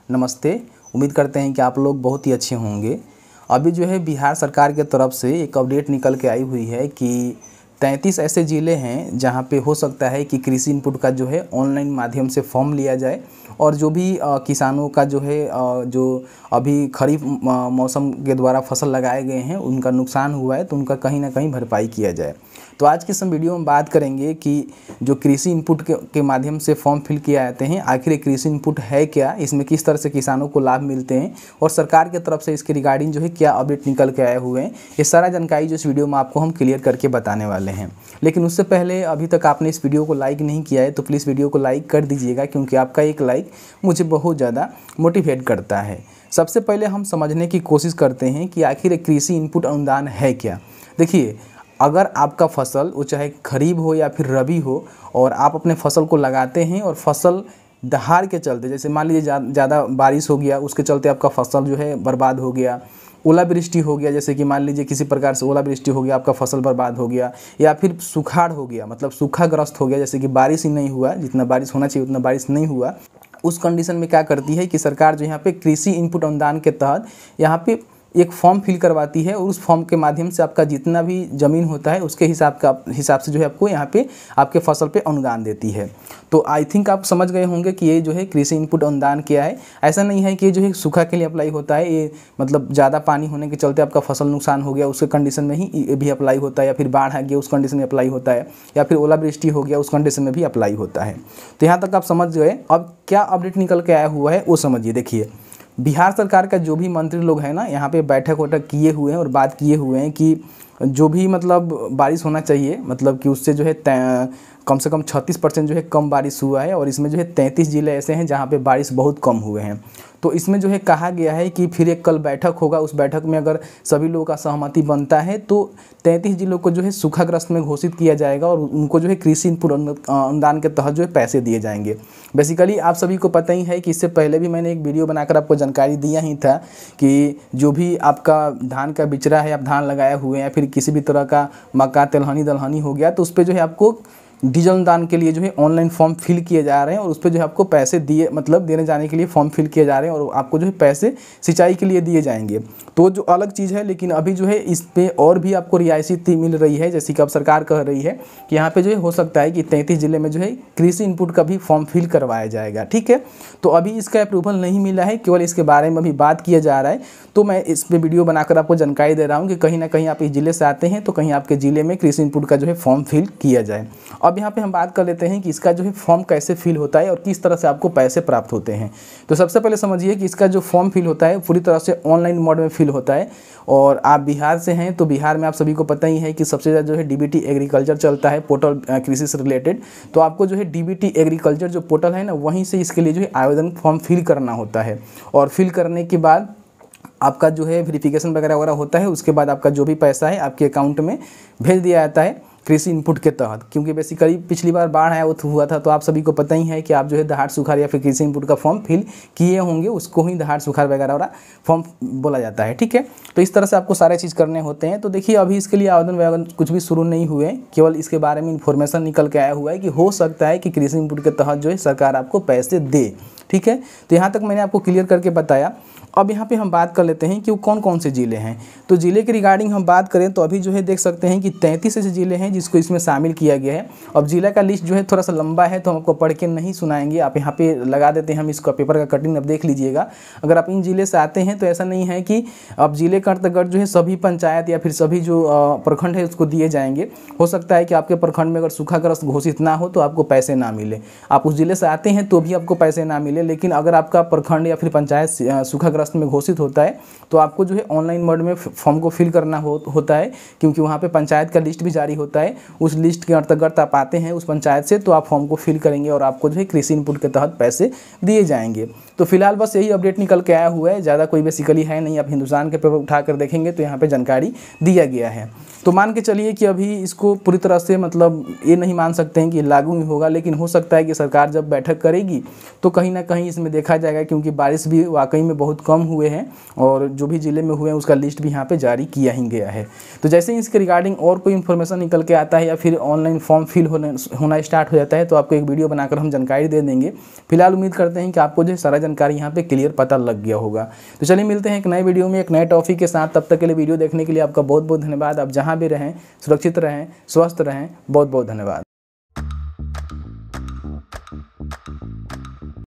नमस्ते। उम्मीद करते हैं कि आप लोग बहुत ही अच्छे होंगे। अभी जो है बिहार सरकार के तरफ से एक अपडेट निकल के आई हुई है कि 33 ऐसे ज़िले हैं जहां पे हो सकता है कि कृषि इनपुट का जो है ऑनलाइन माध्यम से फॉर्म लिया जाए और जो भी किसानों का जो है जो अभी खरीफ मौसम के द्वारा फसल लगाए गए हैं उनका नुकसान हुआ है तो उनका कहीं ना कहीं भरपाई किया जाए। तो आज के इस वीडियो में बात करेंगे कि जो कृषि इनपुट के माध्यम से फॉर्म फिल किए जाते हैं, आखिर ये कृषि इनपुट है क्या, इसमें किस तरह से किसानों को लाभ मिलते हैं और सरकार की तरफ से इसके रिगार्डिंग जो है क्या अपडेट निकल के आए हुए हैं, ये सारा जानकारी जो इस वीडियो में आपको हम क्लियर करके बताने वाले हैं। लेकिन उससे पहले अभी तक आपने इस वीडियो को लाइक नहीं किया है तो प्लीज़ वीडियो को लाइक कर दीजिएगा, क्योंकि आपका एक लाइक मुझे बहुत ज़्यादा मोटिवेट करता है। सबसे पहले हम समझने की कोशिश करते हैं कि आखिर कृषि इनपुट अनुदान है क्या। देखिए, अगर आपका फसल वो चाहे खरीफ हो या फिर रबी हो और आप अपने फसल को लगाते हैं और फसल दहाड़ के चलते, जैसे मान लीजिए ज़्यादा बारिश हो गया उसके चलते आपका फसल जो है बर्बाद हो गया, ओलावृष्टि हो गया, जैसे कि मान लीजिए किसी प्रकार से ओलावृष्टि हो गया आपका फसल बर्बाद हो गया, या फिर सुखाड़ हो गया मतलब सूखाग्रस्त हो गया, जैसे कि बारिश ही नहीं हुआ, जितना बारिश होना चाहिए उतना बारिश नहीं हुआ, उस कंडीशन में क्या करती है कि सरकार जो यहाँ पे कृषि इनपुट अनुदान के तहत यहाँ पे एक फॉर्म फिल करवाती है और उस फॉर्म के माध्यम से आपका जितना भी ज़मीन होता है उसके हिसाब से जो है आपको यहाँ पे आपके फसल पे अनुदान देती है। तो आई थिंक आप समझ गए होंगे कि ये जो है कृषि इनपुट अनुदान क्या है। ऐसा नहीं है कि ये जो है सूखा के लिए अप्लाई होता है, ये मतलब ज़्यादा पानी होने के चलते आपका फसल नुकसान हो गया उसके कंडीशन में ही ये भी अप्लाई होता है, या फिर बाढ़ आ गया उस कंडीशन में अप्लाई होता है, या फिर ओलावृष्टि हो गया उस कंडीशन में भी अप्लाई होता है। तो यहाँ तक आप समझ गए। अब क्या अपडेट निकल के आया हुआ है वो समझिए। देखिए, बिहार सरकार का जो भी मंत्री लोग हैं ना, यहाँ पे बैठक वैठक किए हुए हैं और बात किए हुए हैं कि जो भी मतलब बारिश होना चाहिए, मतलब कि उससे जो है कम से कम 36% जो है कम बारिश हुआ है और इसमें जो है 33 ज़िले ऐसे हैं जहाँ पे बारिश बहुत कम हुए हैं। तो इसमें जो है कहा गया है कि फिर एक कल बैठक होगा, उस बैठक में अगर सभी लोगों का सहमति बनता है तो 33 जिलों को जो है सूखाग्रस्त में घोषित किया जाएगा और उनको जो है कृषि इनपुट अनुदान के तहत जो है पैसे दिए जाएंगे। बेसिकली आप सभी को पता ही है कि इससे पहले भी मैंने एक वीडियो बनाकर आपको जानकारी दिया ही था कि जो भी आपका धान का बिचड़ा है, आप धान लगाए हुए हैं या फिर किसी भी तरह का मक्का तिलहनी दलहनी हो गया, तो उस पर जो है आपको डीजल अनुदान के लिए जो है ऑनलाइन फॉर्म फिल किए जा रहे हैं और उस पर जो है आपको पैसे दिए मतलब देने जाने के लिए फॉर्म फिल किए जा रहे हैं और आपको जो है पैसे सिंचाई के लिए दिए जाएंगे। तो जो अलग चीज़ है, लेकिन अभी जो है इस पे और भी आपको रियायती मिल रही है, जैसे कि अब सरकार कह रही है कि यहाँ पे जो है हो सकता है कि 33 ज़िले में जो है कृषि इनपुट का भी फॉर्म फिल करवाया जाएगा। ठीक है, तो अभी इसका अप्रूवल नहीं मिला है, केवल इसके बारे में अभी बात किया जा रहा है। तो मैं इस पर वीडियो बनाकर आपको जानकारी दे रहा हूँ कि कहीं ना कहीं आप इस ज़िले से आते हैं तो कहीं आपके ज़िले में कृषि इनपुट का जो है फॉर्म फिल किया जाए। अब यहाँ पे हम बात कर लेते हैं कि इसका जो है फॉर्म कैसे फिल होता है और किस तरह से आपको पैसे प्राप्त होते हैं। तो सबसे पहले समझिए कि इसका जो फॉर्म फिल होता है पूरी तरह से ऑनलाइन मोड में फिल होता है। और आप बिहार से हैं तो बिहार में आप सभी को पता ही है कि सबसे ज़्यादा जो है डीबीटी एग्रीकल्चर चलता है पोर्टल कृषि से रिलेटेड। तो आपको जो है डीबीटी एग्रीकल्चर जो पोर्टल है ना, वहीं से इसके लिए जो है आवेदन फॉर्म फिल करना होता है और फिल करने के बाद आपका जो है वेरिफिकेशन वगैरह होता है। उसके बाद आपका जो भी पैसा है आपके अकाउंट में भेज दिया जाता है कृषि इनपुट के तहत। क्योंकि बेसिकली पिछली बार बाढ़ आया हुआ था तो आप सभी को पता ही है कि आप जो है दहाड़ सुखाड़ या फिर कृषि इनपुट का फॉर्म फिल किए होंगे, उसको ही दहाड़ सुखाड़ वगैरह फॉर्म बोला जाता है। ठीक है, तो इस तरह से आपको सारे चीज़ करने होते हैं। तो देखिए, अभी इसके लिए आवेदन वगैरह कुछ भी शुरू नहीं हुए, केवल इसके बारे में इन्फॉर्मेशन निकल के आया हुआ है कि हो सकता है कि कृषि इनपुट के तहत जो है सरकार आपको पैसे दे। ठीक है, तो यहाँ तक मैंने आपको क्लियर करके बताया। अब यहाँ पे हम बात कर लेते हैं कि वो कौन कौन से ज़िले हैं। तो ज़िले के रिगार्डिंग हम बात करें तो अभी जो है देख सकते हैं कि 33 ऐसे ज़िले हैं जिसको इसमें शामिल किया गया है। अब ज़िला का लिस्ट जो है थोड़ा सा लंबा है तो हम आपको पढ़ के नहीं सुनाएंगे, आप यहाँ पे लगा देते हैं हम इसका पेपर का कटिंग, अब देख लीजिएगा। अगर आप इन ज़िले से आते हैं तो ऐसा नहीं है कि अब ज़िले के अंतर्गत जो है सभी पंचायत या फिर सभी जो प्रखंड है उसको दिए जाएंगे। हो सकता है कि आपके प्रखंड में अगर सूखाग्रस्त घोषित ना हो तो आपको पैसे ना मिले, आप उस ज़िले से आते हैं तो भी आपको पैसे ना मिले। लेकिन अगर आपका प्रखंड या फिर पंचायत सूखाग्रस्त में घोषित होता है तो आपको जो है ऑनलाइन मोड में फॉर्म को फिल करना होता है, क्योंकि वहाँ पे पंचायत का लिस्ट भी जारी होता है। उस लिस्ट के अंतर्गत आप आते हैं उस पंचायत से तो आप फॉर्म को फिल करेंगे और आपको जो है कृषि इनपुट के तहत पैसे दिए जाएंगे। तो फिलहाल बस यही अपडेट निकल के आया हुआ है, ज़्यादा कोई बेसिकली है नहीं। आप हिंदुस्तान के पेपर उठा कर देखेंगे तो यहाँ पर जानकारी दिया गया है। तो मान के चलिए कि अभी इसको पूरी तरह से मतलब ये नहीं मान सकते हैं कि लागू ही होगा, लेकिन हो सकता है कि सरकार जब बैठक करेगी तो कहीं ना कहीं इसमें देखा जाएगा, क्योंकि बारिश भी वाकई में बहुत कम हुए हैं और जो भी ज़िले में हुए हैं उसका लिस्ट भी यहाँ पे जारी किया ही गया है। तो जैसे ही इसके रिगार्डिंग और कोई इन्फॉर्मेशन निकल के आता है या फिर ऑनलाइन फॉर्म फिल होना स्टार्ट हो जाता है तो आपको एक वीडियो बनाकर हम जानकारी दे देंगे। फिलहाल उम्मीद करते हैं कि आपको जो सारा जानकारी यहाँ पे क्लियर पता लग गया होगा। तो चलिए मिलते हैं एक नए वीडियो में एक नए टॉपिक के साथ। तब तक के लिए वीडियो देखने के लिए आपका बहुत बहुत धन्यवाद। आप जहाँ भी रहें सुरक्षित रहें, स्वस्थ रहें। बहुत बहुत धन्यवाद।